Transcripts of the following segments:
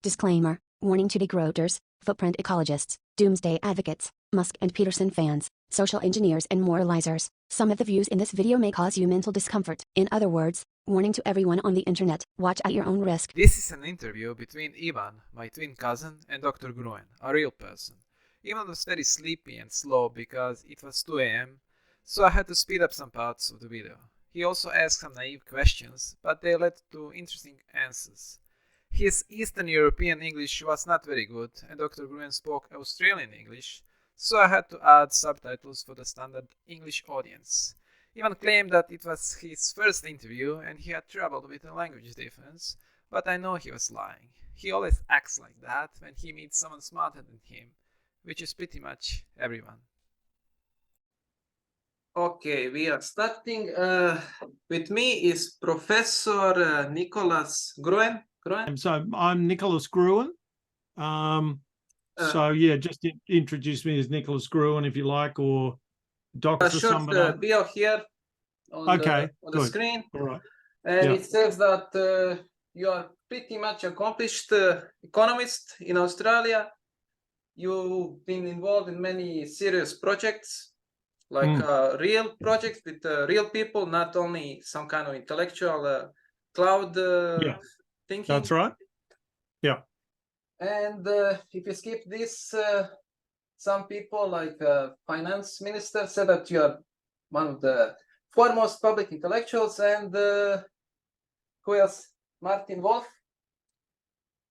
Disclaimer, warning to degrowthers, footprint ecologists, doomsday advocates, Musk and Peterson fans, social engineers and moralizers. Some of the views in this video may cause you mental discomfort. In other words, warning to everyone on the internet, watch at your own risk. This is an interview between Ivan, my twin cousin, and Dr. Gruen, a real person. Ivan was very sleepy and slow because it was 2 a.m., so I had to speed up some parts of the video. He also asked some naive questions, but they led to interesting answers. His Eastern European English was not very good, and Dr. Gruen spoke Australian English, so I had to add subtitles for the standard English audience. Ivan claimed that it was his first interview and he had trouble with the language difference, but I know he was lying. He always acts like that when he meets someone smarter than him, which is pretty much everyone. Okay, we are starting. With me is Professor Nicholas Gruen. So I'm Nicholas Gruen. Just introduce me as Nicholas Gruen if you like, or Dr. Short bio here on the screen. All right. And it says that you are pretty much accomplished economist in Australia. You've been involved in many serious projects, like real projects with real people, not only some kind of intellectual cloud thinking. That's right. Yeah. And if you skip this, some people like finance minister said that you are one of the foremost public intellectuals, and who else? Martin Wolf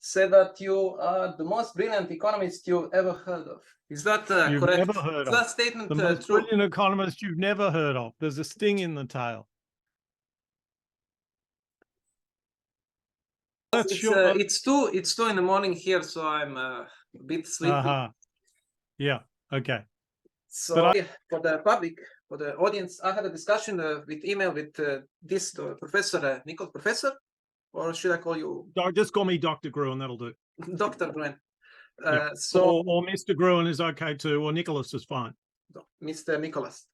said that you are the most brilliant economist you ever heard of. Is that You've correct? never heard Is of. that statement The most true? brilliant economist you've never heard of. There's a sting in the tail. It's 2 in the morning here, so I'm a bit sleepy. Yeah. Okay. So for the public, for the audience, I had a discussion with email with this Professor Nicholas. Professor, or should I call you? Just call me Dr. Gruen. That'll do. Dr. Gruen. Or Mr. Gruen is okay too, or Nicholas is fine. Mr. Nicholas.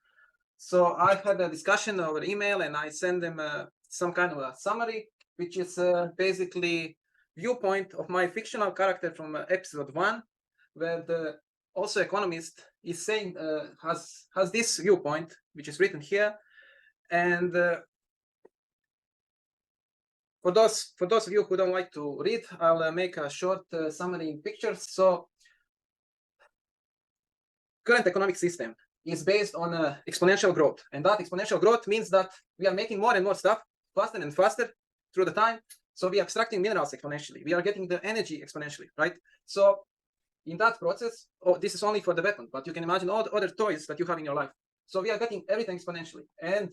So I had a discussion over email, and I sent them some kind of a summary, which is basically viewpoint of my fictional character from episode 1, where the also economist is saying has this viewpoint, which is written here. And for those of you who don't like to read, I'll make a short summary in pictures. So current economic system is based on exponential growth, and that exponential growth means that we are making more and more stuff faster and faster through the time. So we are extracting minerals exponentially. We are getting the energy exponentially, right? So in that process, this is only for the weapon, but you can imagine all the other toys that you have in your life. So we are getting everything exponentially. And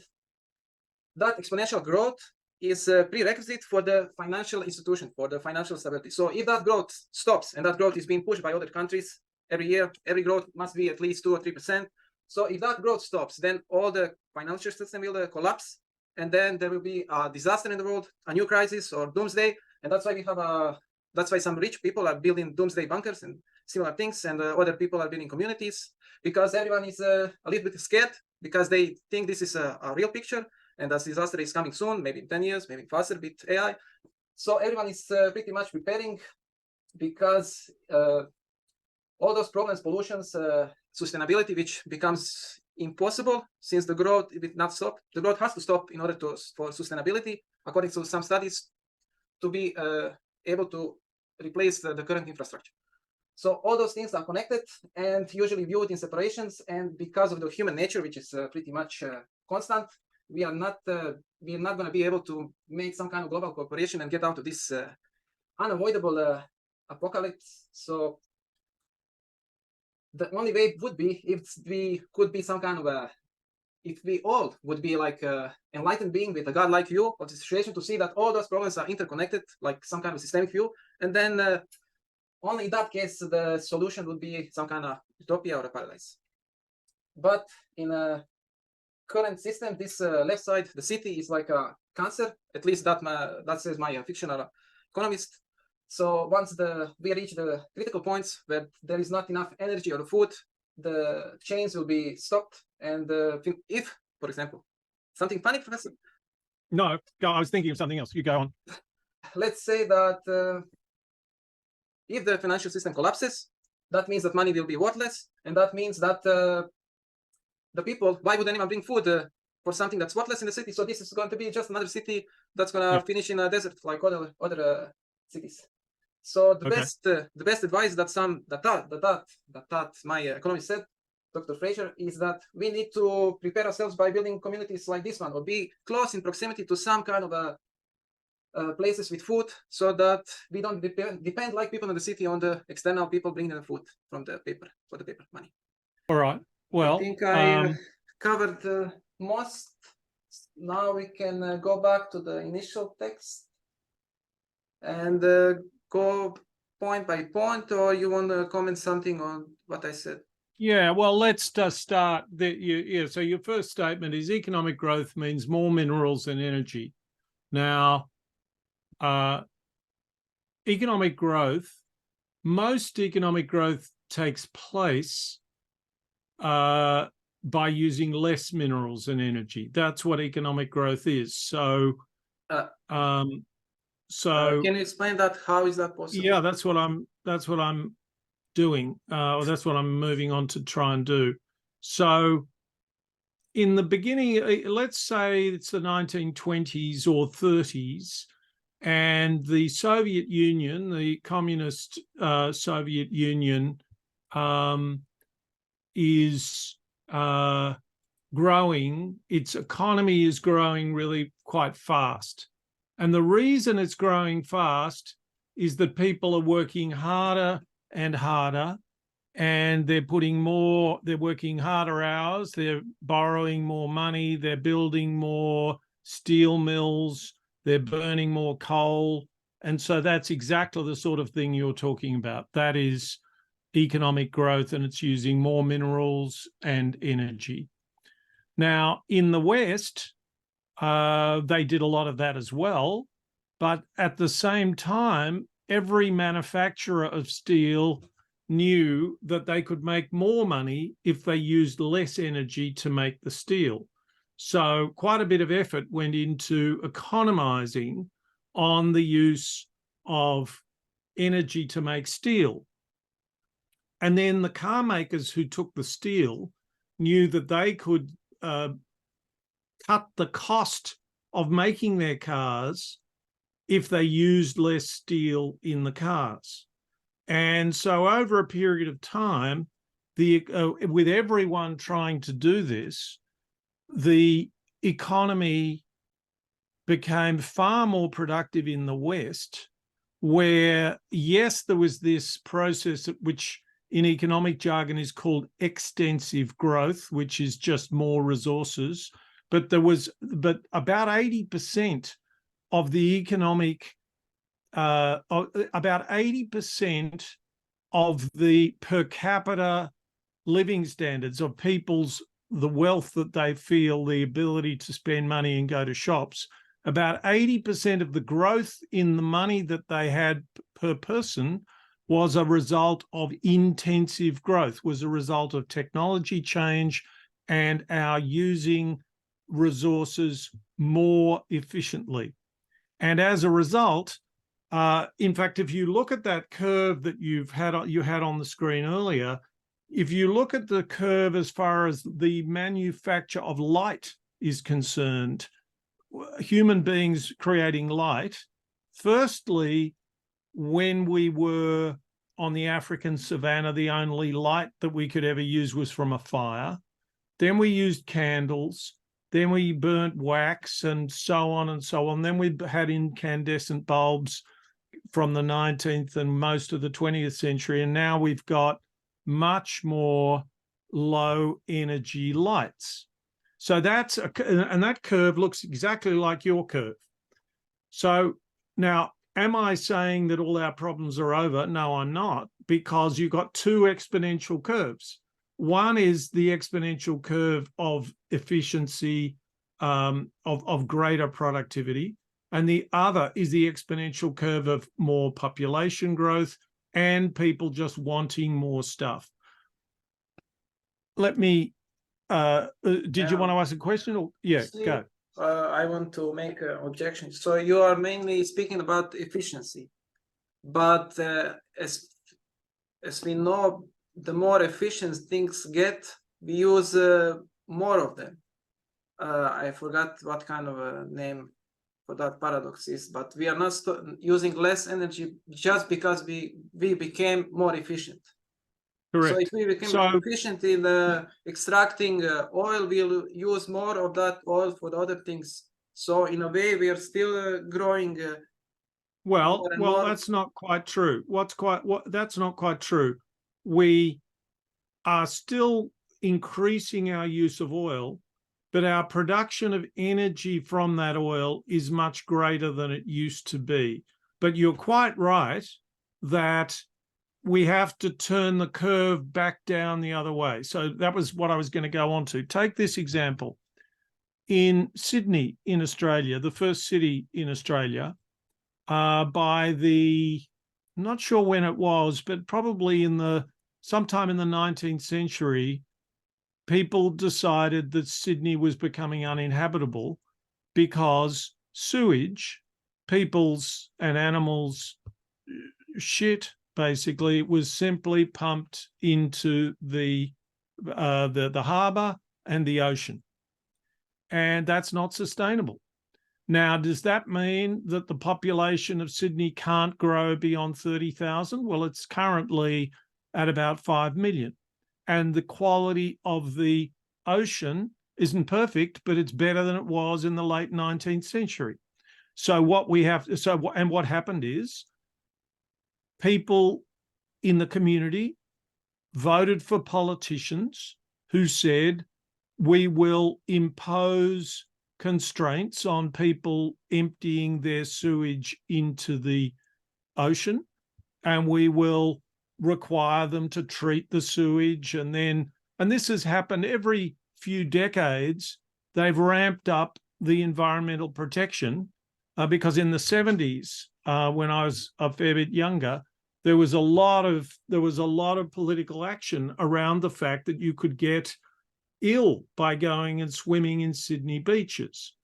that exponential growth is a prerequisite for the financial institution, for the financial stability. So if that growth stops, and that growth is being pushed by other countries every year, every growth must be at least 2 or 3%. So if that growth stops, then all the financial system will collapse. And then there will be a disaster in the world, a new crisis or doomsday. And that's why we have that's why some rich people are building doomsday bunkers and similar things, and other people are building communities, because everyone is a little bit scared, because they think this is a real picture, and that disaster is coming soon, maybe in 10 years, maybe faster with AI. So everyone is pretty much preparing, because all those problems, pollutions, sustainability, which becomes impossible since the growth will not stop. The growth has to stop in order for sustainability, according to some studies, to be able to replace the current infrastructure. So all those things are connected and usually viewed in separations. And because of the human nature, which is pretty much constant, we are not going to be able to make some kind of global cooperation and get out of this unavoidable apocalypse. So the only way would be if we could be some kind of if we all would be like enlightened being with a god-like view of the situation, to see that all those problems are interconnected, like some kind of systemic view. And then only in that case, the solution would be some kind of utopia or a paradise. But in a current system, this left side, the city, is like a cancer. At least that says my fictional economist. So once we reach the critical points where there is not enough energy or food, the chains will be stopped. And if, for example, something funny, Professor? No, I was thinking of something else. You go on. Let's say that if the financial system collapses, that means that money will be worthless, and that means that the people, why would anyone bring food for something that's worthless in the city? So this is going to be just another city that's going to finish in a desert like other cities. So the best advice that my economist said, Dr. Fraser, is that we need to prepare ourselves by building communities like this one, or be close in proximity to some kind of places with food, so that we don't depend like people in the city on the external people bringing the food from the paper for the paper money. All right. Well, I think I covered most. Now we can go back to the initial text and go point by point, or you want to comment something on what I said? Yeah, well, let's just start. So your first statement is economic growth means more minerals and energy. Now, economic growth, most economic growth takes place by using less minerals and energy. That's what economic growth is. So, can you explain that? How is that possible? Yeah, that's what I'm doing, or that's what I'm moving on to try and do. So, in the beginning, let's say it's the 1920s or 30s, and the Soviet Union, the communist Soviet Union, is growing. Its economy is growing really quite fast. And the reason it's growing fast is that people are working harder and harder, and they're working harder hours, they're borrowing more money, they're building more steel mills, they're burning more coal. And so that's exactly the sort of thing you're talking about. That is economic growth, and it's using more minerals and energy. Now, in the West, they did a lot of that as well. But at the same time, every manufacturer of steel knew that they could make more money if they used less energy to make the steel. So quite a bit of effort went into economizing on the use of energy to make steel. And then the car makers who took the steel knew that they could cut the cost of making their cars if they used less steel in the cars. And so over a period of time, with everyone trying to do this, the economy became far more productive in the West, where, yes, there was this process which in economic jargon is called extensive growth, which is just more resources, but about 80% of the economic, about 80% of the per capita living standards of people's, the wealth that they feel, the ability to spend money and go to shops, about 80% of the growth in the money that they had per person was a result of intensive growth, was a result of technology change and our using resources more efficiently. And as a result, in fact, if you look at that curve that you had on the screen earlier, if you look at the curve as far as the manufacture of light is concerned, human beings creating light, firstly, when we were on the African savannah, the only light that we could ever use was from a fire. Then we used candles. Then we burnt wax and so on and so on. Then we had incandescent bulbs from the 19th and most of the 20th century. And now we've got much more low energy lights. So and that curve looks exactly like your curve. So now, am I saying that all our problems are over? No, I'm not, because you've got two exponential curves. One is the exponential curve of efficiency, of greater productivity, and the other is the exponential curve of more population growth and people just wanting more stuff. Let me, did you want to ask a question? Or, yeah, go. I want to make an objection. So you are mainly speaking about efficiency, but as we know, the more efficient things get, we use more of them. I forgot what kind of a name for that paradox is, but we are not using less energy just because we became more efficient. Correct. So if we became efficient in extracting oil, we'll use more of that oil for the other things. So in a way, we are still growing. Well, more. that's not quite true. That's not quite true. We are still increasing our use of oil, but our production of energy from that oil is much greater than it used to be. But you're quite right that we have to turn the curve back down the other way. So that was what I was going to go on to. Take this example. In Sydney, in Australia, the first city in Australia, by the, I'm not sure when it was, but probably sometime in the 19th century, people decided that Sydney was becoming uninhabitable because sewage, people's and animals' shit, basically, was simply pumped into the harbour and the ocean. And that's not sustainable. Now, does that mean that the population of Sydney can't grow beyond 30,000? Well, it's currently at about 5 million. And the quality of the ocean isn't perfect, but it's better than it was in the late 19th century. So what happened is people in the community voted for politicians who said, we will impose constraints on people emptying their sewage into the ocean, and we will require them to treat the sewage. And this has happened every few decades. They've ramped up the environmental protection because in the 70s, when I was a fair bit younger, there was a lot of political action around the fact that you could get ill by going and swimming in Sydney beaches.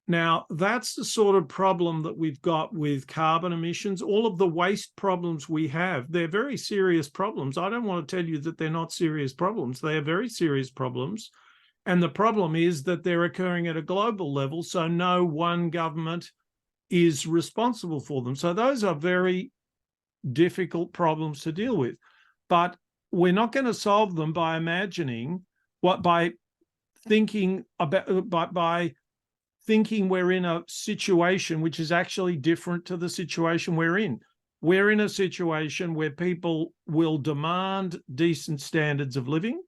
Now, that's the sort of problem that we've got with carbon emissions. All of the waste problems we have, they're very serious problems. I don't want to tell you that they're not serious problems. They are very serious problems. And the problem is that they're occurring at a global level, so no one government is responsible for them. So those are very difficult problems to deal with. But we're not going to solve them by thinking we're in a situation which is actually different to the situation we're in. We're in a situation where people will demand decent standards of living,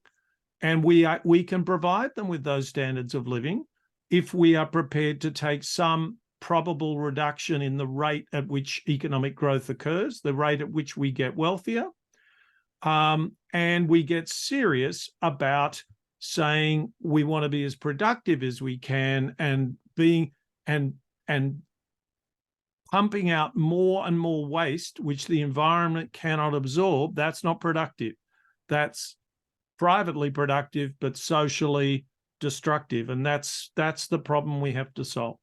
and we can provide them with those standards of living if we are prepared to take some probable reduction in the rate at which economic growth occurs, the rate at which we get wealthier, and we get serious about saying we want to be as productive as we can and pumping out more and more waste, which the environment cannot absorb. That's not productive. That's privately productive, but socially destructive. And that's the problem we have to solve.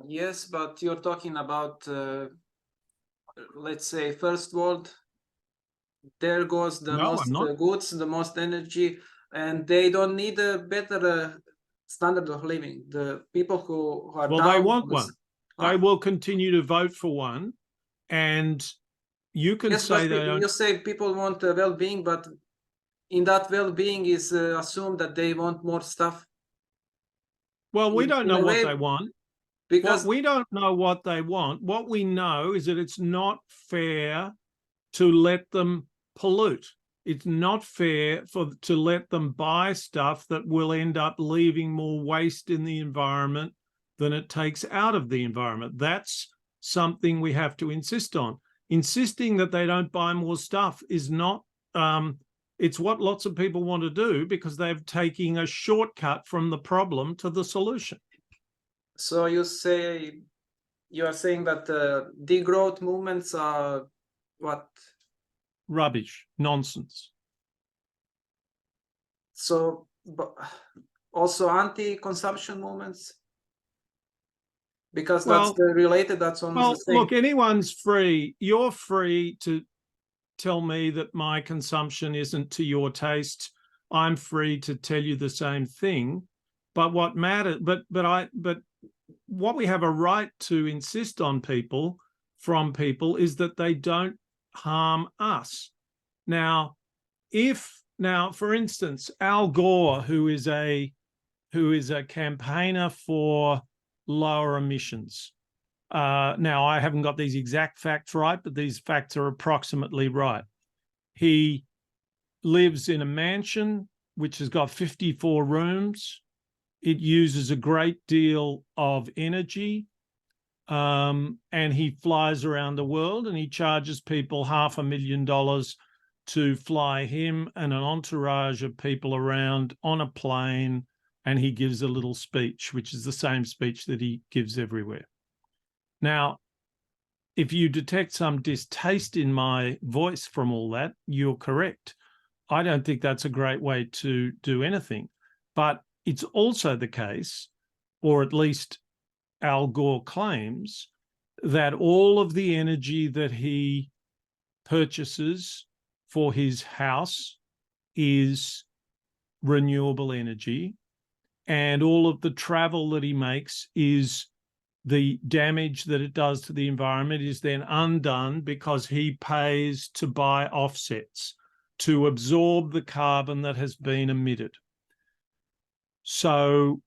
Yes, but you're talking about, let's say, first world. There goes the most goods, the most energy, and they don't need a better standard of living. The people who are down, they want one. They will continue to vote for one, and you can say they don't. You say people want well-being, but in that well-being is assumed that they want more stuff. Well, we don't know what they want. Because we don't know what they want. What we know is that it's not fair to let them pollute. It's not fair to let them buy stuff that will end up leaving more waste in the environment than it takes out of the environment. That's something we have to insist on. Insisting that they don't buy more stuff is not, it's what lots of people want to do because they're taking a shortcut from the problem to the solution. So you are saying that degrowth movements are what? Rubbish, nonsense. So also anti-consumption movements? because Well, that's the related, that's almost well, the same. look, anyone's free. You're free to tell me that my consumption isn't to your taste. I'm free to tell you the same thing. But what matters, but what we have a right to insist on from people is that they don't harm us. Now, for instance, Al Gore, who is a campaigner for lower emissions. Now, I haven't got these exact facts right, but these facts are approximately right. He lives in a mansion which has got 54 rooms. It uses a great deal of energy, and he flies around the world, and he charges people $500,000 to fly him and an entourage of people around on a plane, and he gives a little speech, which is the same speech that he gives everywhere. Now, if you detect some distaste in my voice from all that, you're correct. I don't think that's a great way to do anything. But it's also the case, or at least Al Gore claims, that all of the energy that he purchases for his house is renewable energy, and all of the travel that he makes is the damage that it does to the environment is then undone because he pays to buy offsets to absorb the carbon that has been emitted. So,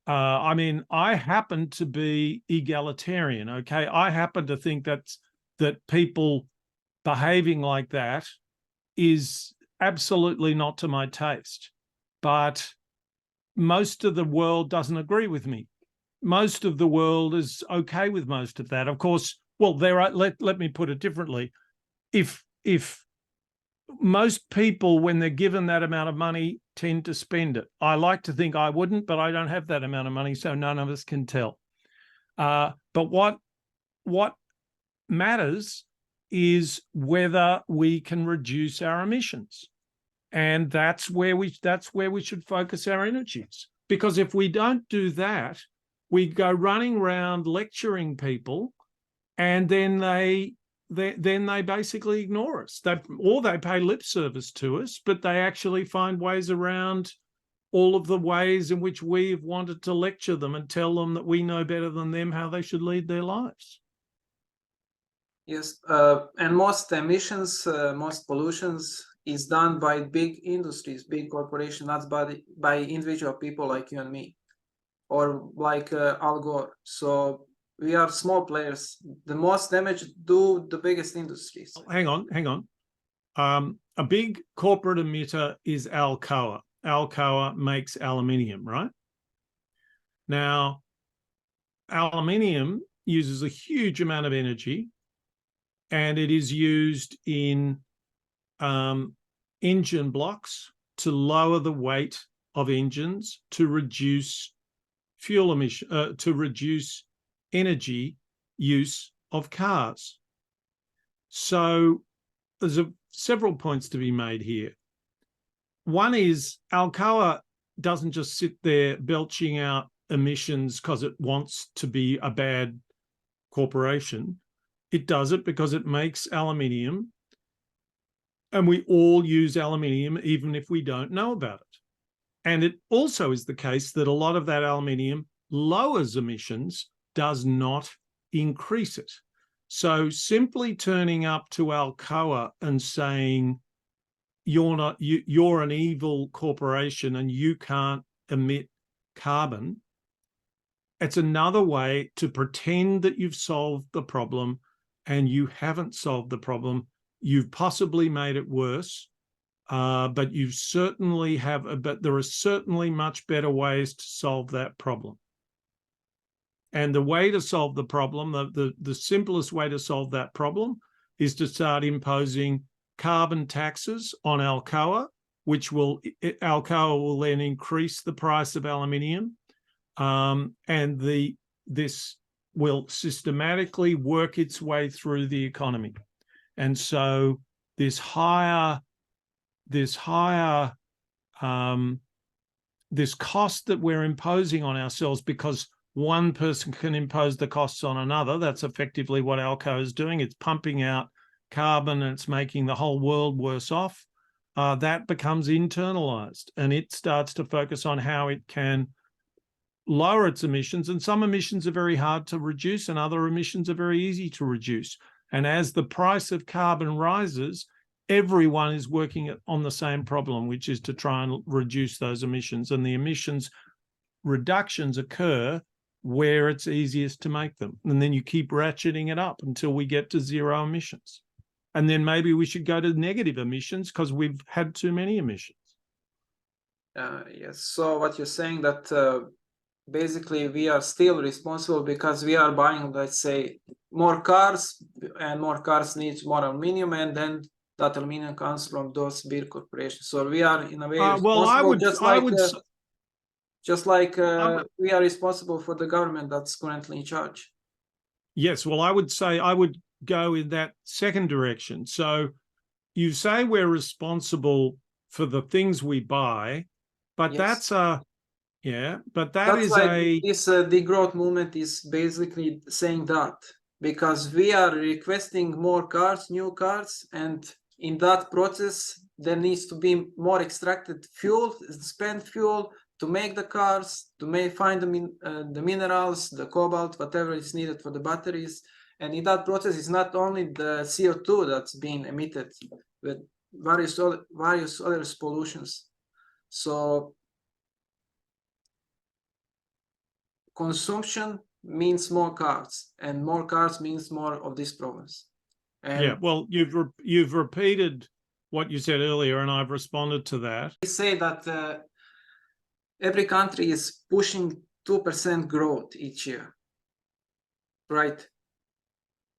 I mean, I happen to be egalitarian, okay? I happen to think that people behaving like that is absolutely not to my taste. But most of the world doesn't agree with me. Most of the world is okay with most of that. Of course, well, let me put it differently. If most people, when they're given that amount of money, tend to spend it. I like to think I wouldn't, but I don't have that amount of money, so none of us can tell. But what matters is whether we can reduce our emissions. And that's where we should focus our energies. Because if we don't do that, we go running around lecturing people, and then they basically ignore us. Or they pay lip service to us, but they actually find ways around all of the ways in which we've wanted to lecture them and tell them that we know better than them how they should lead their lives. Yes, and most emissions, most pollutions is done by big industries, big corporations, not by individual people like you and me, or like Al Gore. So we are small players. The most damage do the biggest industries. Hang on. A big corporate emitter is Alcoa. Alcoa makes aluminium, right? Now, aluminium uses a huge amount of energy, and it is used in engine blocks to lower the weight of engines, to reduce fuel emission, to reduce energy use of cars. So there's several points to be made here. One is Alcoa doesn't just sit there belching out emissions because it wants to be a bad corporation. It does it because it makes aluminium, and we all use aluminium even if we don't know about it. And it also is the case that a lot of that aluminium lowers emissions, does not increase it. So simply turning up to Alcoa and saying, you're an evil corporation and you can't emit carbon, it's another way to pretend that you've solved the problem, and you haven't solved the problem. You've possibly made it worse, but you certainly have. But there are certainly much better ways to solve that problem. And the way to solve the problem, the simplest way to solve that problem, is to start imposing carbon taxes on Alcoa, which Alcoa will then increase the price of aluminium, and this will systematically work its way through the economy. And so this cost that we're imposing on ourselves because one person can impose the costs on another. That's effectively what Alco is doing. It's pumping out carbon and it's making the whole world worse off. That becomes internalized, and it starts to focus on how it can lower its emissions. And some emissions are very hard to reduce and other emissions are very easy to reduce. And as the price of carbon rises, everyone is working on the same problem, which is to try and reduce those emissions. And the emissions reductions occur where it's easiest to make them. And then you keep ratcheting it up until we get to zero emissions. And then maybe we should go to negative emissions because we've had too many emissions. Yes. So what you're saying that basically we are still responsible because we are buying, let's say, more cars, and more cars need more aluminum, and then that aluminum comes from those big corporations. So we are in a way responsible, well, just like we are responsible for the government that's currently in charge. Yes, well, I would say I would go in that second direction. So you say we're responsible for the things we buy, but Yes. that's a This degrowth movement is basically saying that, because we are requesting more cars, new cars, and in that process there needs to be more extracted fuel, spent fuel to make the cars, to find the minerals, the cobalt, whatever is needed for the batteries. And in that process, it's not only the CO2 that's being emitted, but various other pollutions. So consumption means more cars, and more cars means more of these problems. And yeah, well, you've repeated what you said earlier, and I've responded to that. we say that every country is pushing 2% growth each year, right?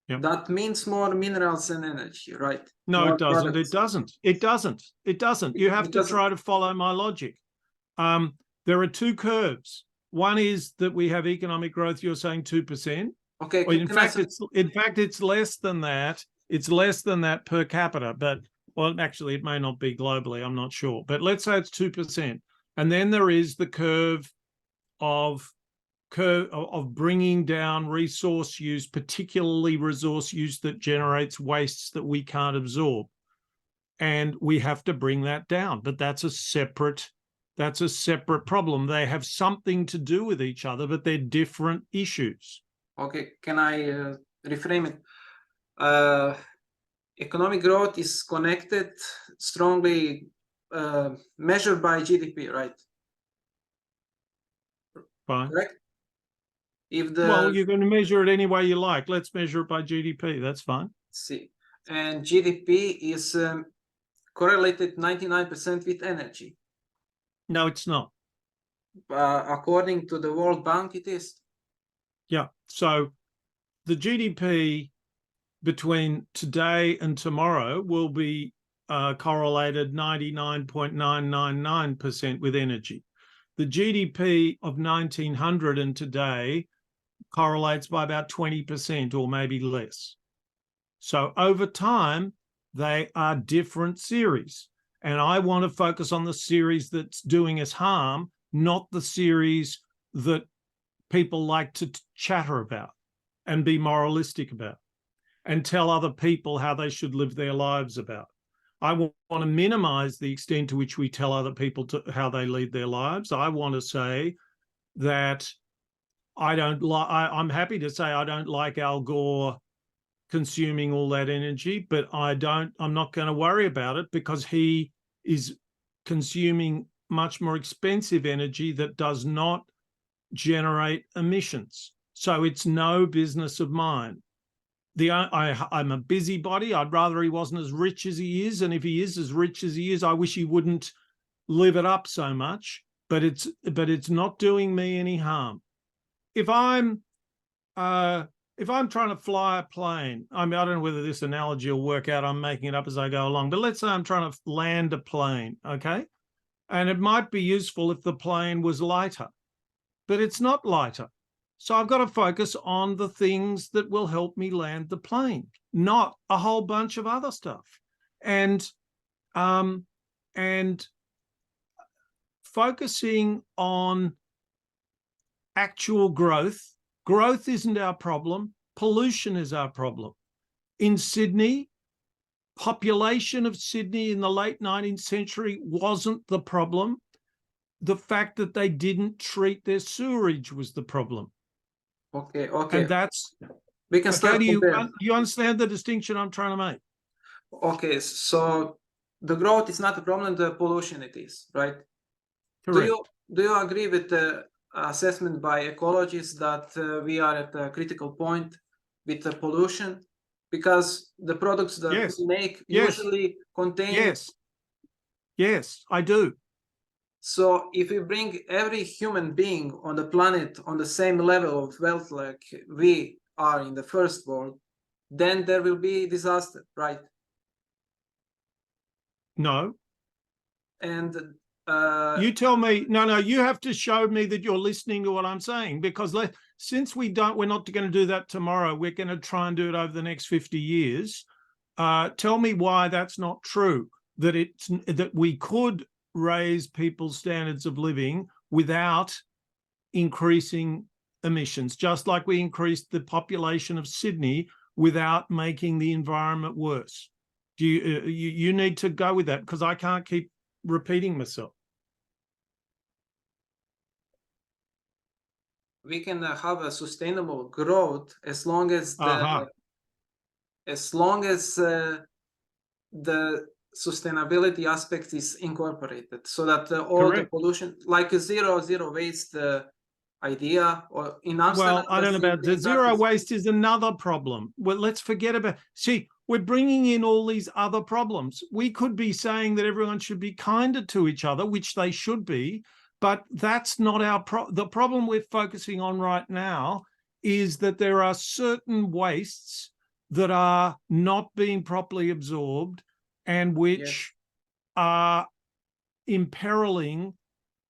Yep. That means more minerals and energy, right? No, more it doesn't. products. It doesn't. You have to try to follow my logic. There are two curves. One is that we have economic growth. You're saying 2%. Okay. Well, in fact, it's less than that. It's less than that per capita. But well, actually, it may not be globally. I'm not sure. But let's say it's 2%. And then there is the curve of bringing down resource use, particularly resource use that generates wastes that we can't absorb. And we have to bring that down. But that's a separate problem. They have something to do with each other, but they're different issues. Okay, can I reframe it? Economic growth is connected strongly, measured by GDP, right? Fine. Correct? Well, you're going to measure it any way you like. Let's measure it by GDP. That's fine. See, and GDP is correlated 99% with energy. No, it's not. According to the World Bank, it is. Yeah. So the GDP between today and tomorrow will be correlated 99.999% with energy. The GDP of 1900 and today correlates by about 20% or maybe less. So over time, they are different series. And I want to focus on the series that's doing us harm, not the series that people like to chatter about and be moralistic about and tell other people how they should live their lives about. I want to minimize the extent to which we tell other people how they lead their lives. I want to say that I'm happy to say I don't like Al Gore consuming all that energy, but I'm not going to worry about it because he is consuming much more expensive energy that does not generate emissions. So it's no business of mine. I'm a busybody. I'd rather he wasn't as rich as he is. And if he is as rich as he is, I wish he wouldn't live it up so much. But it's not doing me any harm. If I'm trying to fly a plane, I mean, I don't know whether this analogy will work out. I'm making it up as I go along. But let's say I'm trying to land a plane, okay? And it might be useful if the plane was lighter, but it's not lighter. So I've got to focus on the things that will help me land the plane, not a whole bunch of other stuff. And focusing on actual growth. Growth isn't our problem. Pollution is our problem. In Sydney, population of Sydney in the late 19th century wasn't the problem. The fact that they didn't treat their sewerage was the problem. Okay, okay. And that's, We can start okay, do compare. you understand the distinction I'm trying to make? Okay, so the growth is not a problem, the pollution it is, right? Correct. Do you agree with the assessment by ecologists that we are at a critical point with the pollution? Because the products that Yes. we make Yes. usually contain. Yes. Yes, I do. So if we bring every human being on the planet on the same level of wealth like we are in the first world, then there will be disaster, right? No. And You tell me, no, you have to show me that you're listening to what I'm saying, because since we're not going to do that tomorrow, we're going to try and do it over the next 50 years. Tell me why that's not true, that we could raise people's standards of living without increasing emissions, just like we increased the population of Sydney without making the environment worse. Do you need to go with that, because I can't keep repeating myself. we can have a sustainable growth as long as the the sustainability aspect is incorporated, so that all the pollution, like a zero waste idea, or in Amsterdam. Well, I don't know about the zero waste is another problem. Well, let's forget about. See, we're bringing in all these other problems. We could be saying that everyone should be kinder to each other, which they should be, but that's not our the problem we're focusing on right now is that there are certain wastes that are not being properly absorbed and which are imperiling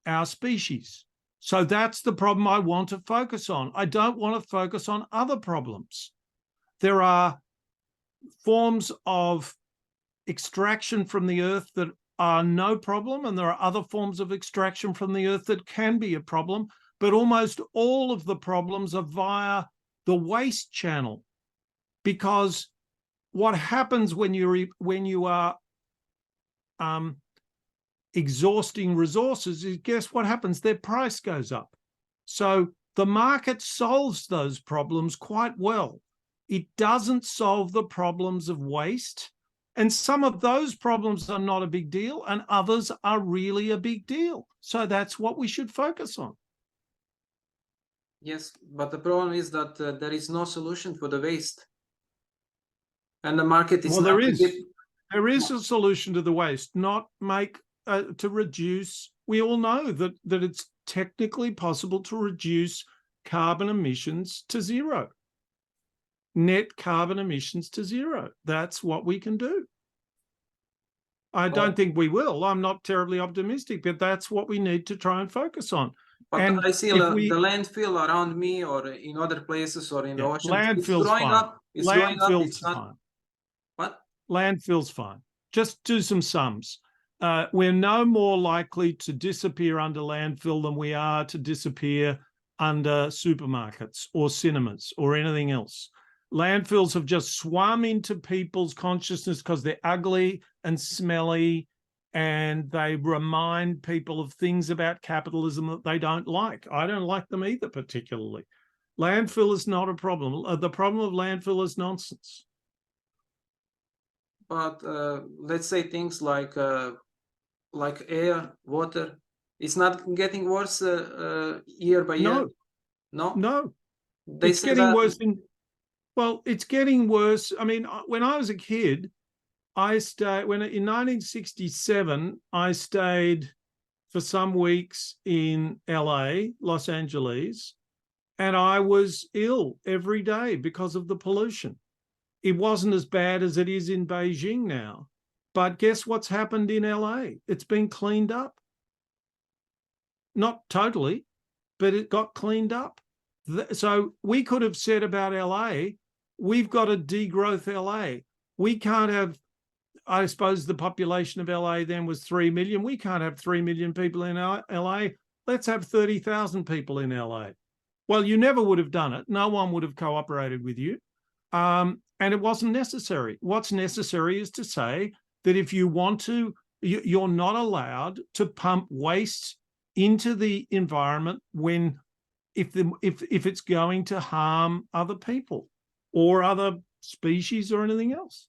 our species. So that's the problem I want to focus on. I don't want to focus on other problems. There are forms of extraction from the earth that are no problem, and there are other forms of extraction from the earth that can be a problem, but almost all of the problems are via the waste channel, because what happens when you are exhausting resources is, guess what happens? Their price goes up. So the market solves those problems quite well. It doesn't solve the problems of waste. And some of those problems are not a big deal, and others are really a big deal. So that's what we should focus on. Yes, but the problem is that there is no solution for the waste. And the market is there is a solution to the waste, not make to reduce. We all know that it's technically possible to reduce carbon emissions to zero. Net carbon emissions to zero. That's what we can do. I don't think we will. I'm not terribly optimistic, but that's what we need to try and focus on. But and I see the landfill around me or in other places or in the ocean. Landfill's it's growing fine. up. It's growing up. Landfill's fine. What? Landfill's fine. Just do some sums. We're no more likely to disappear under landfill than we are to disappear under supermarkets or cinemas or anything else. Landfills have just swum into people's consciousness because they're ugly and smelly, and they remind people of things about capitalism that they don't like. I don't like them either particularly. Landfill is not a problem. The problem of landfill is nonsense. But let's say things like air, water, it's not getting worse year by year. No. It's getting worse it's getting worse. I mean, when I was a kid, in 1967, I stayed for some weeks in LA, Los Angeles, and I was ill every day because of the pollution. It wasn't as bad as it is in Beijing now, but guess what's happened in LA? It's been cleaned up. Not totally, but it got cleaned up. So we could have said about LA, we've got a degrowth LA. We can't have, I suppose the population of LA then was 3 million. We can't have 3 million people in LA. Let's have 30,000 people in LA. Well, you never would have done it. No one would have cooperated with you. And it wasn't necessary. What's necessary is to say that if you want to, you're not allowed to pump waste into the environment if it's going to harm other people or other species or anything else.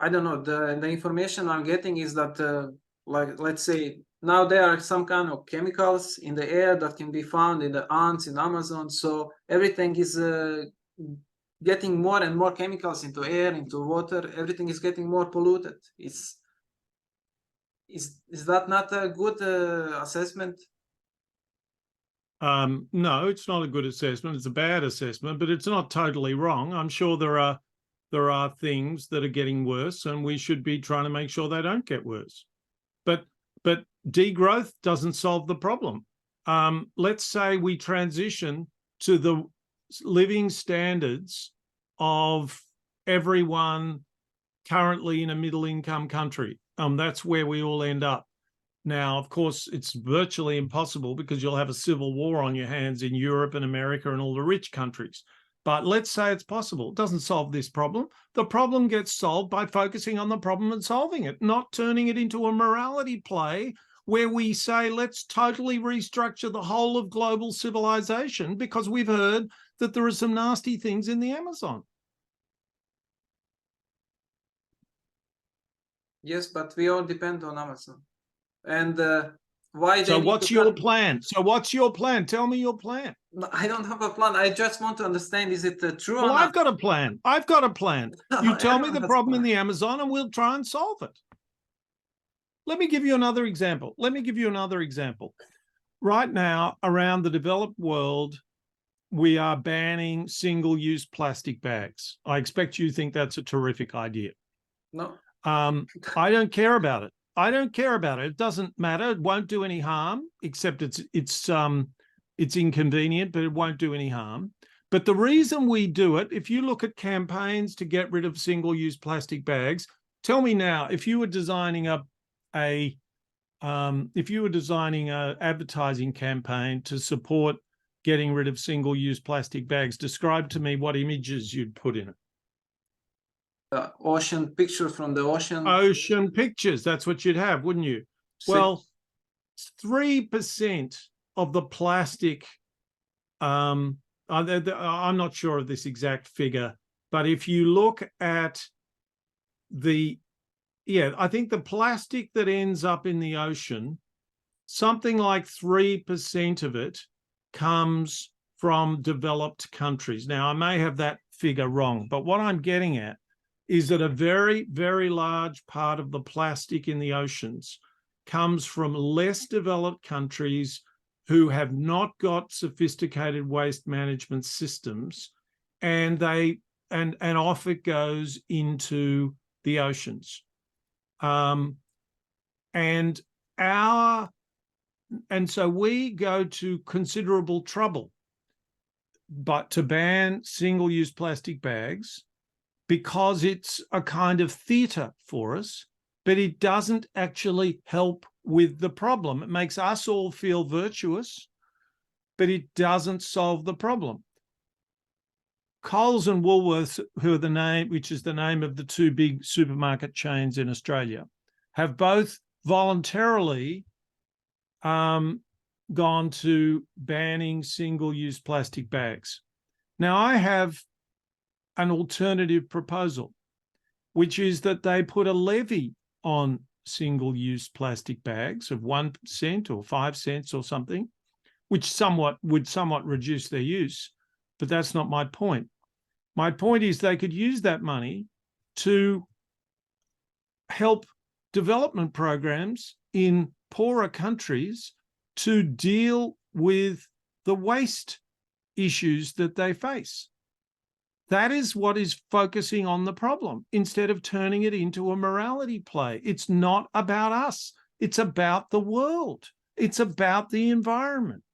I don't know. The information I'm getting is that, like, let's say now there are some kind of chemicals in the air that can be found in the ants in Amazon. So everything is getting more and more chemicals into air, into water. Everything is getting more polluted. Is that not a good assessment? No, it's not a good assessment. It's a bad assessment, but it's not totally wrong. I'm sure there are things that are getting worse, and we should be trying to make sure they don't get worse. But degrowth doesn't solve the problem. Let's say we transition to the living standards of everyone currently in a middle-income country. That's where we all end up. Now, of course, it's virtually impossible because you'll have a civil war on your hands in Europe and America and all the rich countries. But let's say it's possible. It doesn't solve this problem. The problem gets solved by focusing on the problem and solving it, not turning it into a morality play where we say, let's totally restructure the whole of global civilization because we've heard that there are some nasty things in the Amazon. Yes, but we all depend on Amazon. And why? So what's your plan? So what's your plan? Tell me your plan. No, I don't have a plan. I just want to understand, is it true or Well, not? I've got a plan. I've got a plan. You tell me Everyone the has problem in plan. the Amazon and we'll try and solve it. Let me give you another example. Right now, around the developed world, we are banning single-use plastic bags. I expect you think that's a terrific idea. No. I don't care about it. It doesn't matter. It won't do any harm, except it's inconvenient, but it won't do any harm. But the reason we do it, if you look at campaigns to get rid of single-use plastic bags, tell me now, if you were designing an advertising campaign to support getting rid of single-use plastic bags, describe to me what images you'd put in it. Ocean picture from the ocean. Ocean pictures, that's what you'd have, wouldn't you? Well, 3% of the plastic, I'm not sure of this exact figure, but if you look at I think the plastic that ends up in the ocean, something like 3% of it comes from developed countries. Now, I may have that figure wrong, but what I'm getting at is that a very, very large part of the plastic in the oceans comes from less developed countries who have not got sophisticated waste management systems, and off it goes into the oceans. And so we go to considerable trouble, but to ban single-use plastic bags, because it's a kind of theatre for us, but it doesn't actually help with the problem. It makes us all feel virtuous, but it doesn't solve the problem. Coles and Woolworths, which is the name of the two big supermarket chains in Australia, have both voluntarily gone to banning single-use plastic bags. Now, I have an alternative proposal, which is that they put a levy on single-use plastic bags of 1 cent or 5 cents or something, which would somewhat reduce their use. But that's not my point. My point is they could use that money to help development programs in poorer countries to deal with the waste issues that they face. That is what is focusing on the problem instead of turning it into a morality play. It's not about us. It's about the world. It's about the environment.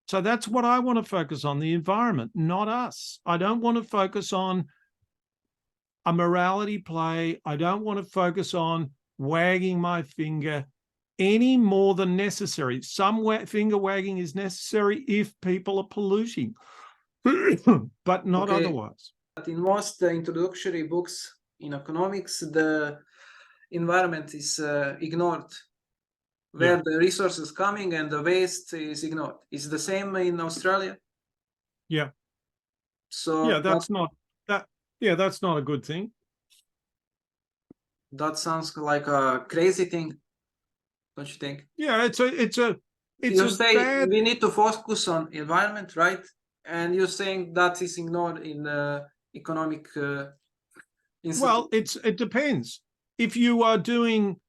So that's what I want to focus on, the environment, not us. I don't want to focus on a morality play. I don't want to focus on wagging my finger any more than necessary. Some finger wagging is necessary if people are polluting, but not otherwise. But in most introductory books in economics, the environment is ignored, where the resources coming and the waste is ignored. Is the same in Australia? Yeah. So yeah, that's not a good thing. That sounds like a crazy thing, don't you think? Yeah, it's You say bad... we need to focus on environment, right? And you're saying that is ignored in the economic institute. Well, it depends. If you are doing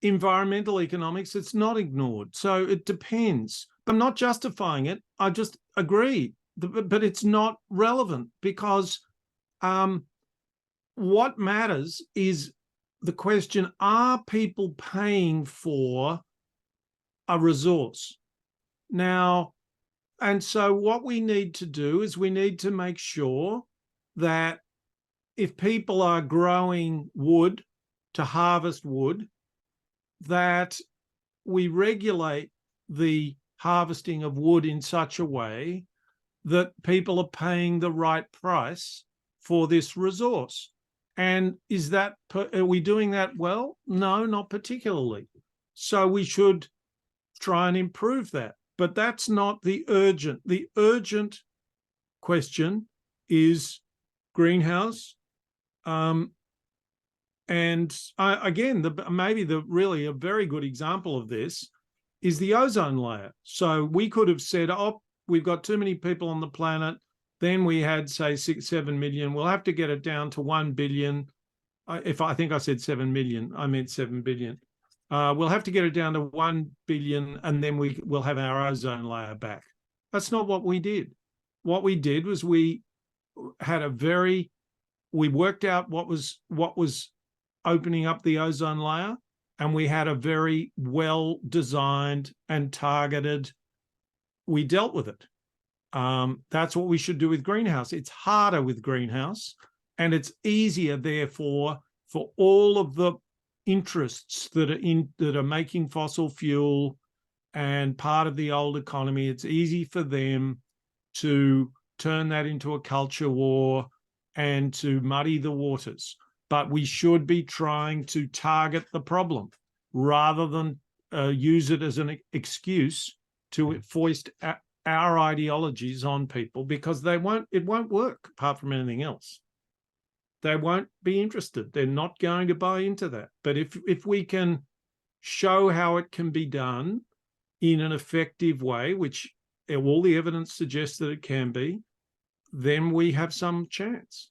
environmental economics, it's not ignored. So it depends. I'm not justifying it. I just agree, but it's not relevant because what matters is the question, are people paying for a resource? Now, and so what we need to do is we need to make sure that if people are growing wood to harvest wood, that we regulate the harvesting of wood in such a way that people are paying the right price for this resource. And are we doing that well? No, not particularly. So we should try and improve that. But that's not the urgent. The urgent question is greenhouse. Again, maybe really a very good example of this is the ozone layer. So we could have said, oh, we've got too many people on the planet. Then we had, say, 7 million. We'll have to get it down to 1 billion. I think I said 7 million, I meant 7 billion. We'll have to get it down to 1 billion, and then we'll have our ozone layer back. That's not what we did. What we did was we worked out what was opening up the ozone layer, and we had a very well-designed and targeted, we dealt with it. That's what we should do with greenhouse. It's harder with greenhouse, and it's easier, therefore, for all of the interests that are making fossil fuel and part of the old economy. It's easy for them to turn that into a culture war and to muddy the waters. But we should be trying to target the problem rather than use it as an excuse to foist our ideologies on people, because it won't work apart from anything else. They won't be interested. They're not going to buy into that. But if we can show how it can be done in an effective way, which all the evidence suggests that it can be, then we have some chance.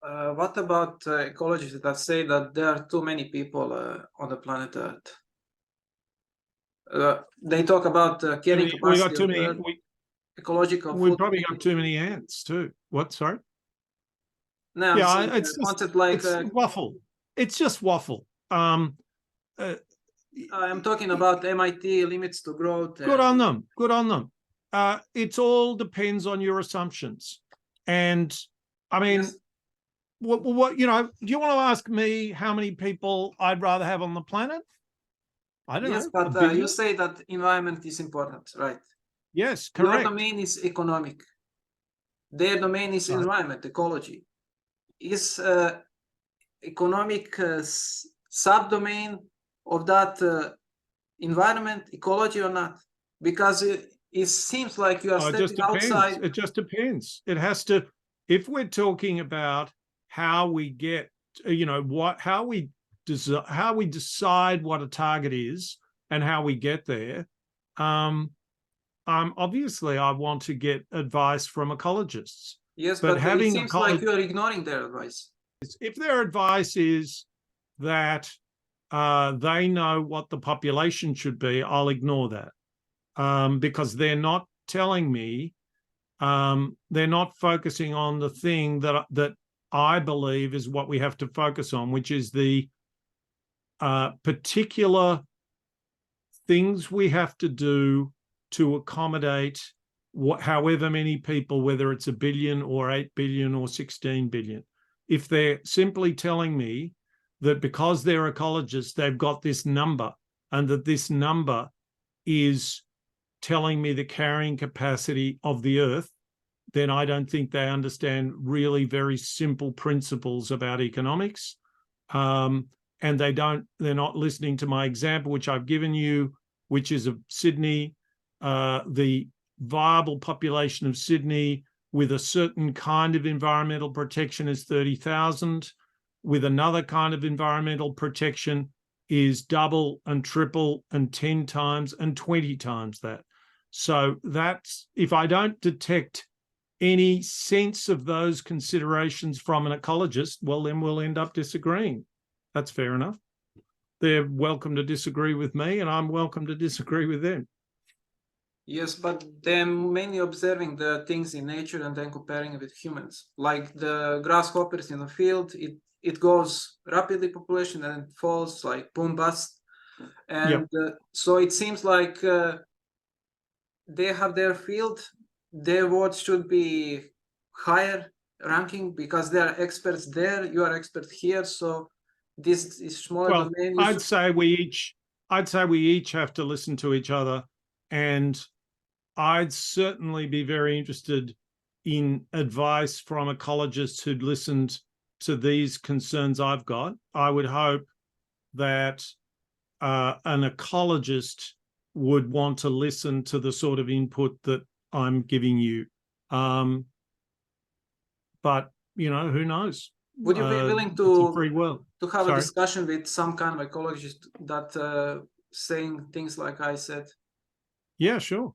What about ecologists that say that there are too many people on the planet Earth? They talk about carrying capacity. We got too many. Ecological. We probably got too many ants too. What? Sorry. No, yeah, it's waffle. It's just waffle. I'm talking about MIT limits to growth. Good on them. Good on them. It all depends on your assumptions, and I mean. Yes. What do you want to ask me how many people I'd rather have on the planet? I don't know. Yes, but you say that environment is important, right? Yes, correct. Your domain is economic. Their domain is environment, ecology. Is economic subdomain of that environment, ecology, or not? Because it seems like you are stepping outside. It just depends. It has to. If we're talking about how we get, how we decide what a target is and how we get there. Obviously, I want to get advice from ecologists. Yes, but it seems like you are ignoring their advice. If their advice is that they know what the population should be, I'll ignore that because they're not telling me. They're not focusing on the thing that I believe is what we have to focus on, which is the particular things we have to do to accommodate however many people, whether it's 1 billion or 8 billion or 16 billion. If they're simply telling me that because they're ecologists, they've got this number and that this number is telling me the carrying capacity of the earth, then I don't think they understand really very simple principles about economics. And they're not listening to my example, which I've given you, which is of Sydney. The viable population of Sydney with a certain kind of environmental protection is 30,000. With another kind of environmental protection is double and triple and 10 times and 20 times that. So that's, if I don't detect any sense of those considerations from an ecologist, well, then we'll end up disagreeing. That's fair enough. They're welcome to disagree with me, and I'm welcome to disagree with them. Yes, but they're mainly observing the things in nature and then comparing it with humans. Like the grasshoppers in the field, it goes rapidly population and it falls like boom bust. And so it seems like they have their field, their words should be higher ranking because they are experts there, you are expert here. So this is smaller domain. I'd say we each have to listen to each other, and I'd certainly be very interested in advice from ecologists who'd listened to these concerns I've got. I would hope that an ecologist would want to listen to the sort of input that I'm giving you. But, you know, who knows? Would you be willing it's a free world. to have a discussion with some kind of ecologist that saying things like I said? Yeah, sure.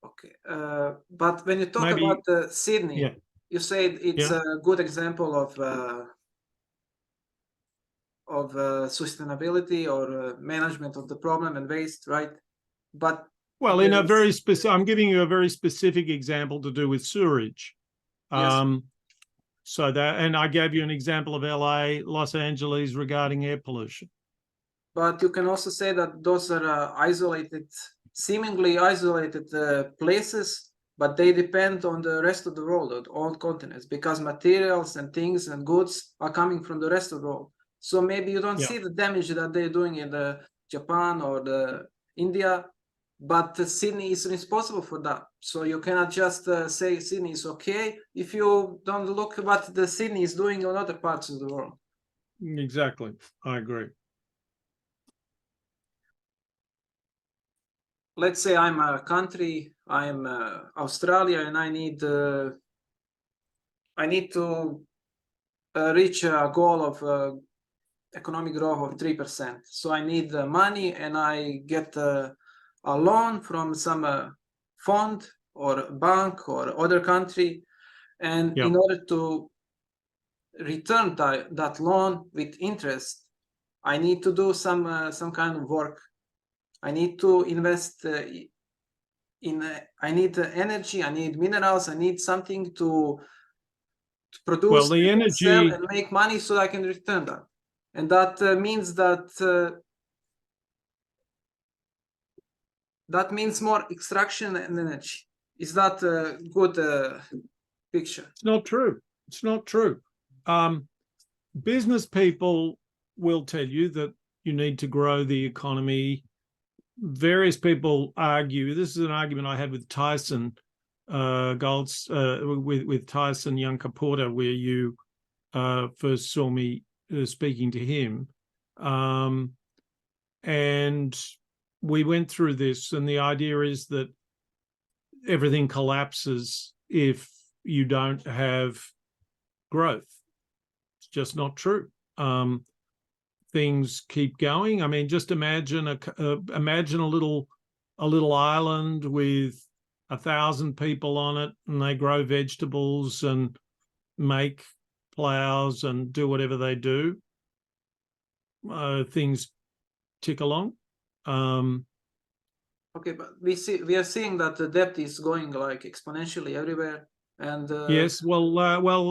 Okay, but when you talk about Sydney, you said it's a good example of sustainability or management of the problem and waste, right? But well, in a very specific, I'm giving you a very specific example to do with sewerage. Yes. So that, and I gave you an example of LA, Los Angeles regarding air pollution. But you can also say that those are isolated, seemingly isolated places, but they depend on the rest of the world, on all continents, because materials and things and goods are coming from the rest of the world. So maybe you don't see the damage that they're doing in the Japan or the India, but Sydney is responsible for that. So you cannot just say Sydney is okay if you don't look at what the Sydney is doing in other parts of the world. Exactly, I agree. Let's say I'm a country, I'm Australia, and I need to reach a goal of economic growth of 3%. So I need money, and I get a loan from some fund or bank or other country, and in order to return that loan with interest, I need to do some kind of work. I need to invest I need energy, I need minerals, I need something to produce, well, the energy, sell and make money so I can return that. And that means that means more extraction and energy. Is that a good picture? It's not true. It's not true. Business people will tell you that you need to grow the economy. Various people argue, this is an argument I had with Tyson with Tyson Yunkaporta, where you first saw me speaking to him. And we went through this, and the idea is that everything collapses if you don't have growth. It's just not true. Things keep going. I mean, just imagine a little island with 1,000 people on it, and they grow vegetables and make plows and do whatever they do. Things tick along. Okay, but we are seeing that the debt is going like exponentially everywhere, and yes, well,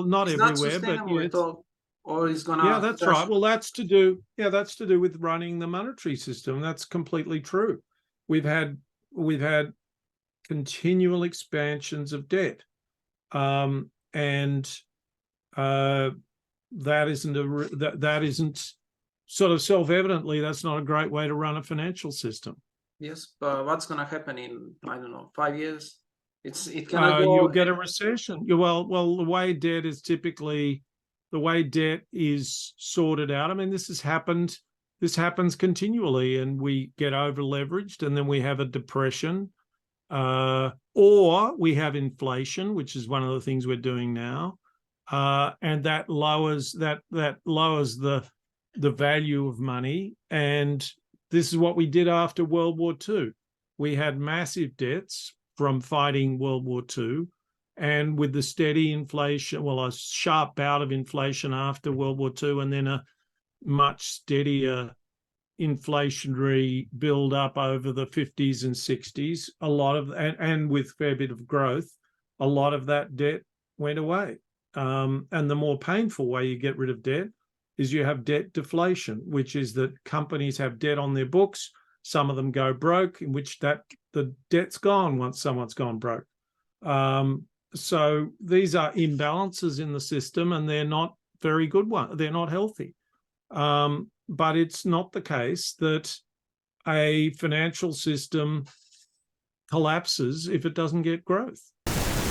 not it's everywhere, not sustainable but at all. or is gonna? Yeah, that's right. Well, that's to do with running the monetary system. That's completely true. We've had continual expansions of debt, and that isn't sort of self-evidently, that's not a great way to run a financial system. Yes, but what's gonna happen in, I don't know, 5 years? It cannot go. You'll get a recession. Well, the way debt is sorted out. I mean, this happens continually, and we get over leveraged, and then we have a depression, or we have inflation, which is one of the things we're doing now, and that lowers the value of money. And this is what we did after World War II. We had massive debts from fighting World War II, and with the steady inflation, well, a sharp bout of inflation after World War II, and then a much steadier inflationary build up over the 50s and 60s, a lot of, and with a fair bit of growth, a lot of that debt went away. And the more painful way you get rid of debt is you have debt deflation, which is that companies have debt on their books. Some of them go broke, in which the debt's gone once someone's gone broke. So these are imbalances in the system, and they're not very good ones. They're not healthy. But it's not the case that a financial system collapses if it doesn't get growth.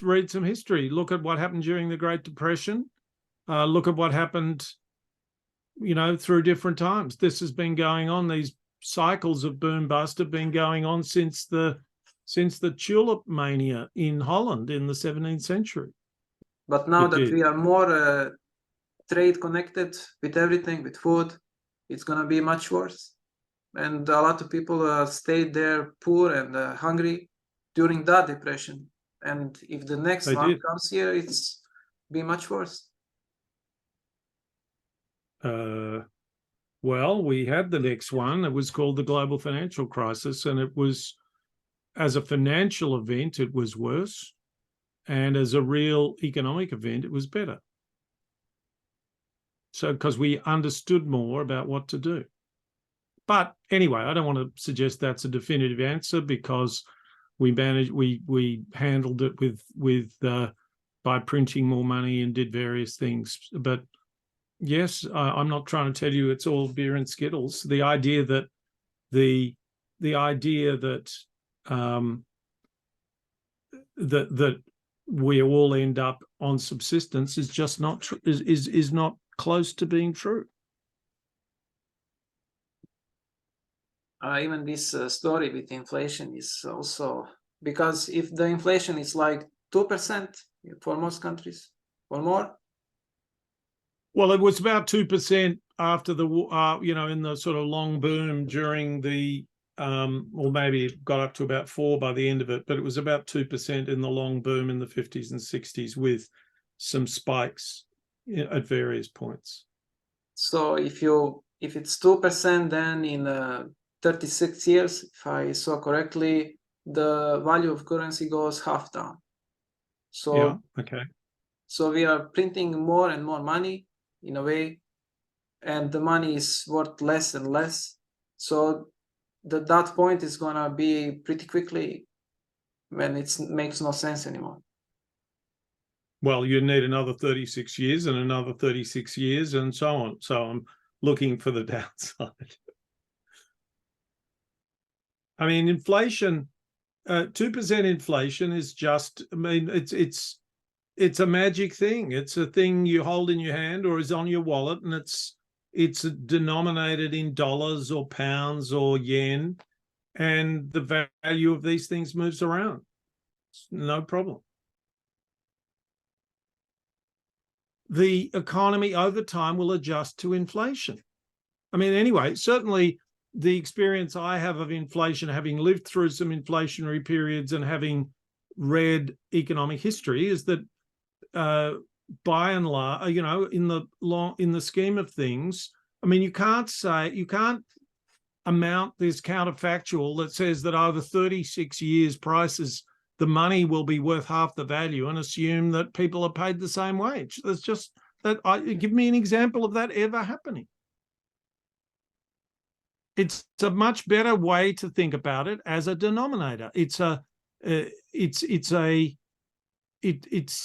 Read some history. Look at what happened during the Great Depression. Look at what happened, through different times. This has been going on. These cycles of boom bust have been going on since the tulip mania in Holland in the 17th century. But now that we are more trade connected with everything, with food, it's going to be much worse. And a lot of people stayed there poor and hungry during that depression. And if the next one comes here, it's be much worse. Well, we had the next one. It was called the global financial crisis, and it was, as a financial event, it was worse, and as a real economic event, it was better. So, because we understood more about what to do. But anyway, I don't want to suggest that's a definitive answer, because we handled it with by printing more money and did various things. But yes, I'm not trying to tell you it's all beer and Skittles. The idea that that we all end up on subsistence is just not is not close to being true. Even this story with inflation is also, because if the inflation is like 2% for most countries or more. Well, it was about 2% after the in the sort of long boom during the or maybe it got up to about 4% by the end of it, but it was about 2% in the long boom in the 50s and 60s, with some spikes at various points. So if it's 2%, then in 36 years, if I saw correctly, the value of currency goes half down. So yeah, okay. So we are printing more and more money in a way, and the money is worth less and less. So that point is gonna be pretty quickly when it makes no sense anymore. Well, you need another 36 years and another 36 years and so on. So I'm looking for the downside. I mean, inflation, 2% inflation is just, I mean, it's a magic thing. It's a thing you hold in your hand or is on your wallet, and it's denominated in dollars or pounds or yen, and the value of these things moves around. No problem. The economy over time will adjust to inflation. I mean, anyway, certainly the experience I have of inflation, having lived through some inflationary periods and having read economic history, is that by and large, in the scheme of things, I mean, you can't amount this counterfactual that says that over 36 years prices, the money will be worth half the value, and assume that people are paid the same wage. Give me an example of that ever happening. It's a much better way to think about it as a denominator. It's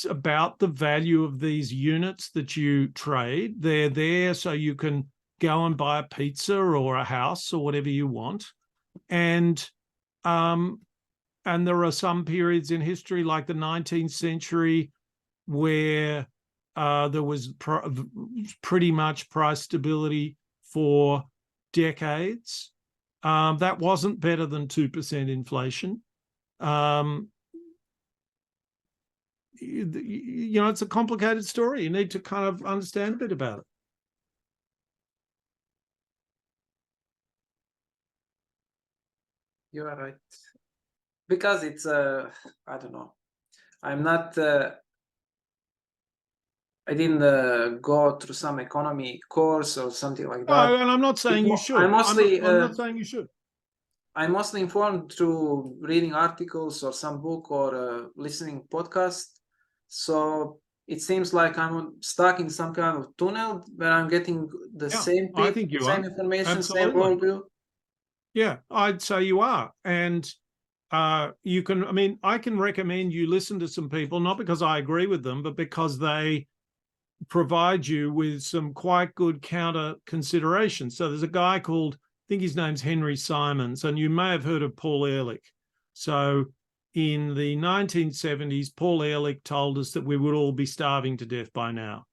about the value of these units that you trade. They're there so you can go and buy a pizza or a house or whatever you want. And there are some periods in history, like the 19th century, where there was pretty much price stability for decades. That wasn't better than 2% inflation. It's a complicated story. You need to kind of understand a bit about it. You are right. Because it's, I don't know. I'm not, I didn't go through some economy course or something like that. No, and I'm not saying you should. I'm not saying you should. I'm mostly informed through reading articles or some book or listening podcast. So it seems like I'm stuck in some kind of tunnel where I'm getting the same people, I think you same are. information, Absolutely. same worldview. Yeah, I'd say you are. And you can, I can recommend you listen to some people, not because I agree with them, but because they provide you with some quite good counter considerations. So there's a guy called, I think his name's Henry Simons, and you may have heard of Paul Ehrlich. So in the 1970s, Paul Ehrlich told us that we would all be starving to death by now,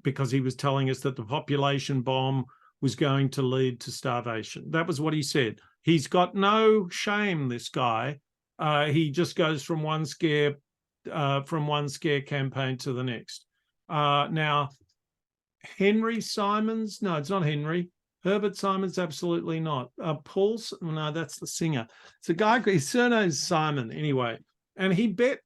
because he was telling us that the population bomb was going to lead to starvation. That was what he said. He's got no shame, this guy. He just goes from one scare campaign to the next. Now, Henry Simons, no, it's not Henry. Herbert Simons, absolutely not. No, that's the singer. It's a guy, his surname's Simon anyway. And he bet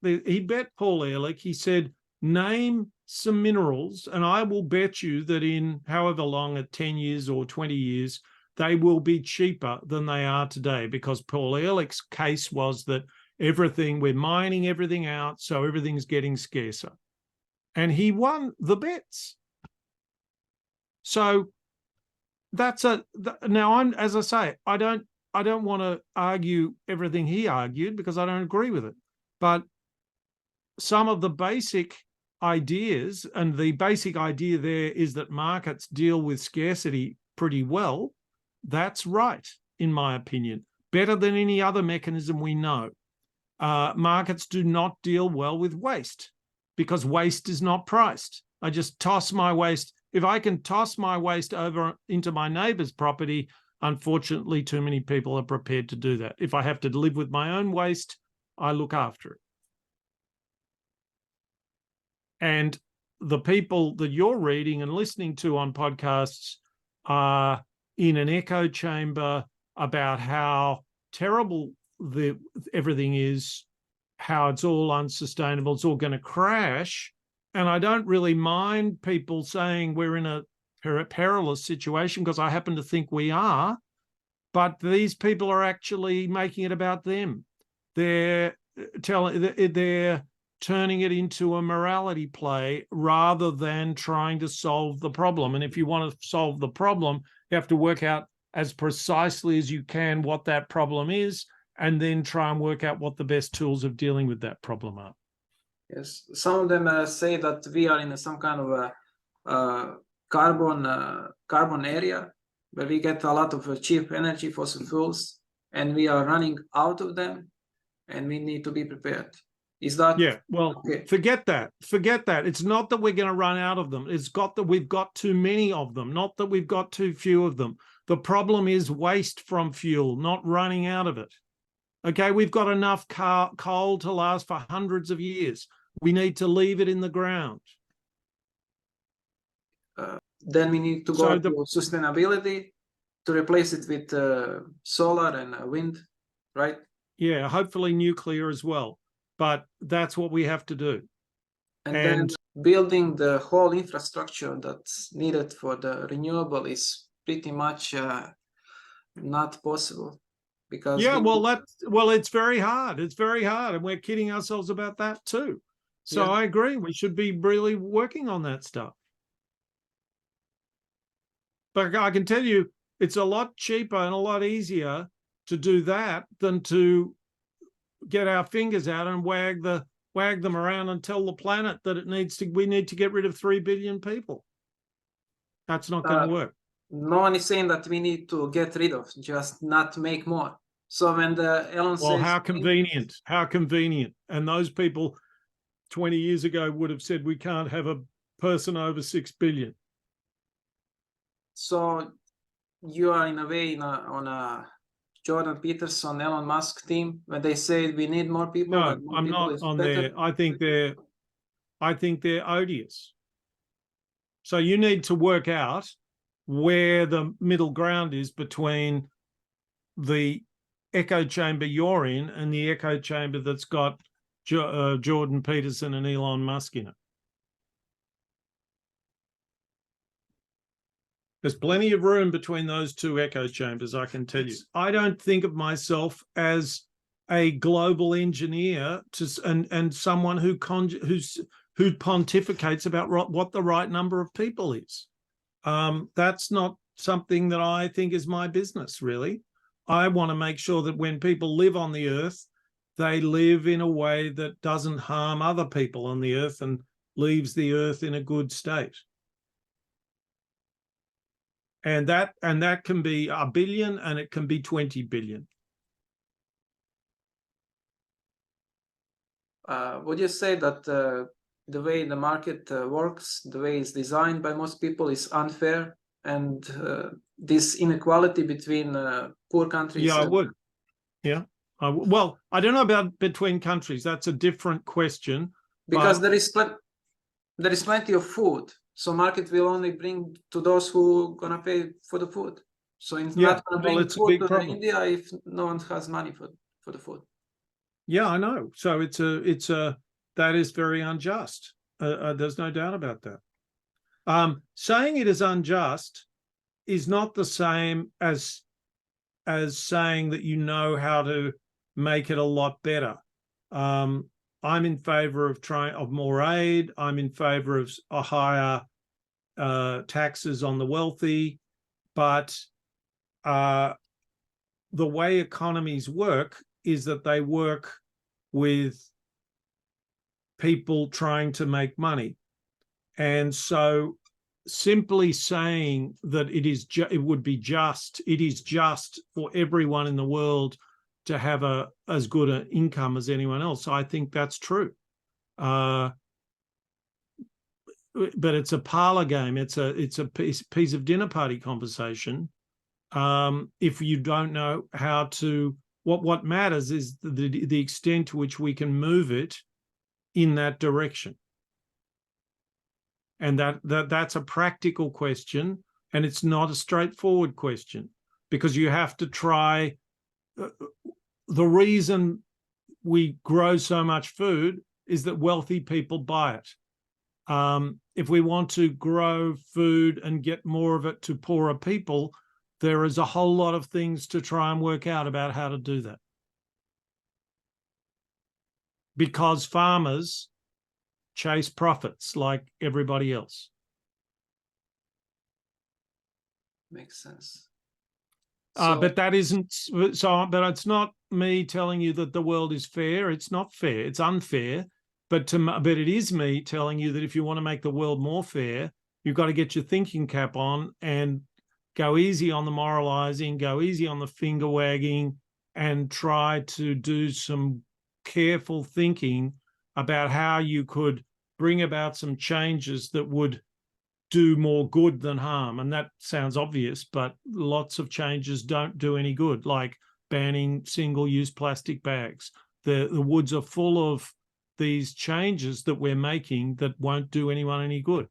Paul Ehrlich, he said, name some minerals, and I will bet you that in however long, at 10 years or 20 years, they will be cheaper than they are today, because Paul Ehrlich's case was that we're mining everything out, so everything's getting scarcer. And he won the bets. So as I say, I don't want to argue everything he argued because I don't agree with it. But some of the basic ideas, and the basic idea there is that markets deal with scarcity pretty well. That's right, in my opinion, better than any other mechanism we know. Markets do not deal well with waste, because waste is not priced. I just toss my waste. If I can toss my waste over into my neighbor's property, unfortunately, too many people are prepared to do that. If I have to live with my own waste, I look after it. And the people that you're reading and listening to on podcasts are in an echo chamber about how terrible everything is, how it's all unsustainable, it's all going to crash. And I don't really mind people saying we're in a perilous situation, because I happen to think we are. But these people are actually making it about them. They're turning it into a morality play rather than trying to solve the problem. And if you want to solve the problem, you have to work out as precisely as you can what that problem is, and then try and work out what the best tools of dealing with that problem are. Yes, some of them say that we are in some kind of a carbon area where we get a lot of cheap energy, fossil fuels, and we are running out of them, and we need to be prepared. Is that? Yeah, well, okay. Forget that. It's not that we're going to run out of them. It's got that we've got too many of them, not that we've got too few of them. The problem is waste from fuel, not running out of it. Okay, we've got enough coal to last for hundreds of years. We need to leave it in the ground. Then we need to go to sustainability to replace it with solar and wind, right? Yeah, hopefully nuclear as well. But that's what we have to do. And then building the whole infrastructure that's needed for the renewable is pretty much not possible. Because it's very hard. It's very hard, and we're kidding ourselves about that too. So Yeah. I agree. We should be really working on that stuff. But I can tell you, it's a lot cheaper and a lot easier to do that than to get our fingers out and wag them around and tell the planet that we need to get rid of 3 billion people. That's not going to work. No one is saying that we need to get rid of, just not make more. So when Elon says... Well, how convenient. How convenient. And those people 20 years ago would have said we can't have a person over 6 billion. So you are in a way on a Jordan Peterson, Elon Musk team when they say we need more people. No, I'm not on there. I think they're odious. So you need to work out where the middle ground is between the echo chamber you're in and the echo chamber that's got Jordan Peterson and Elon Musk in it. There's plenty of room between those two echo chambers, I can tell you. I don't think of myself as a global engineer and someone who pontificates about what the right number of people is. That's not something that I think is my business, really. I want to make sure that when people live on the earth, they live in a way that doesn't harm other people on the earth and leaves the earth in a good state. And that can be 1 billion and it can be 20 billion. Would you say that the way the market works, the way it's designed by most people is unfair, and this inequality between poor countries? Yeah, I would. Yeah. Well, I don't know about between countries. That's a different question. Because there is plenty of food. So market will only bring to those who gonna pay for the food. So it's not gonna bring food to India if no one has money for the food. Yeah, I know. So that is very unjust. There's no doubt about that. Saying it is unjust is not the same as saying that you know how to make it a lot better. I'm in favor of more aid. I'm in favor of a higher taxes on the wealthy, but the way economies work is that they work with people trying to make money. And so simply saying that it is just for everyone in the world to have as good an income as anyone else, I think that's true. But it's a parlor game. It's a piece of dinner party conversation. If you don't know how to, what matters is the extent to which we can move it in that direction. And that's a practical question, and it's not a straightforward question, because you have to try. The reason we grow so much food is that wealthy people buy it. If we want to grow food and get more of it to poorer people, there is a whole lot of things to try and work out about how to do that. Because farmers chase profits like everybody else. Makes sense. But that isn't so. But it's not me telling you that the world is fair. It's not fair. It's unfair. But it is me telling you that if you want to make the world more fair, you've got to get your thinking cap on and go easy on the moralizing, go easy on the finger wagging, and try to do some careful thinking about how you could bring about some changes that would do more good than harm. And that sounds obvious, but lots of changes don't do any good, like banning single-use plastic bags. The woods are full of these changes that we're making that won't do anyone any good.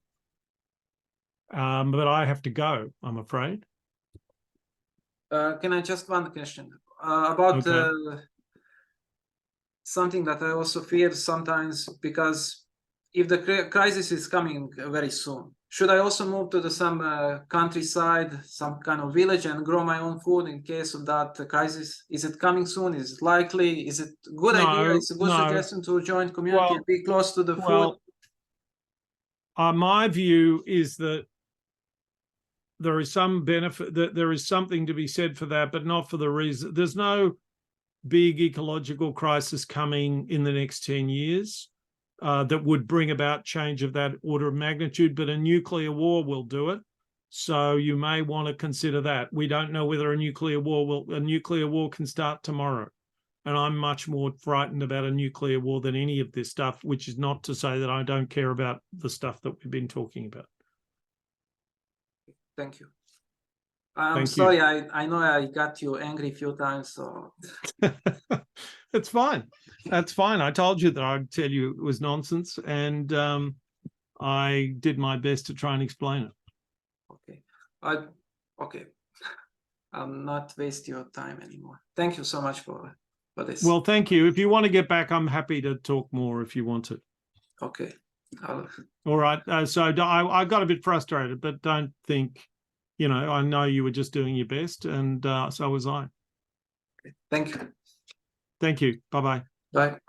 But I have to go, I'm afraid. Can I just one question about something that I also fear sometimes, because if the crisis is coming very soon, should I also move to some countryside, some kind of village, and grow my own food in case of that crisis? Is it coming soon? Is it likely? Is it a good idea? It's a good suggestion to join community and be close to the food? My view is that there is some benefit, that there is something to be said for that, but not for the reason. There's no big ecological crisis coming in the next 10 years that would bring about change of that order of magnitude, but a nuclear war will do it. So you may want to consider that. We don't know whether a nuclear war can start tomorrow. And I'm much more frightened about a nuclear war than any of this stuff, which is not to say that I don't care about the stuff that we've been talking about. Thank you. I'm sorry, I know I got you angry a few times, so it's fine. That's fine. I told you that I'd tell you it was nonsense, and I did my best to try and explain it. Okay. Okay. I'll not waste your time anymore. Thank you so much for this. Well, thank you. If you want to get back, I'm happy to talk more if you want to. Okay. All right. So I got a bit frustrated, but don't think, I know you were just doing your best, and so was I. Okay. Thank you. Thank you. Bye-bye. Bye.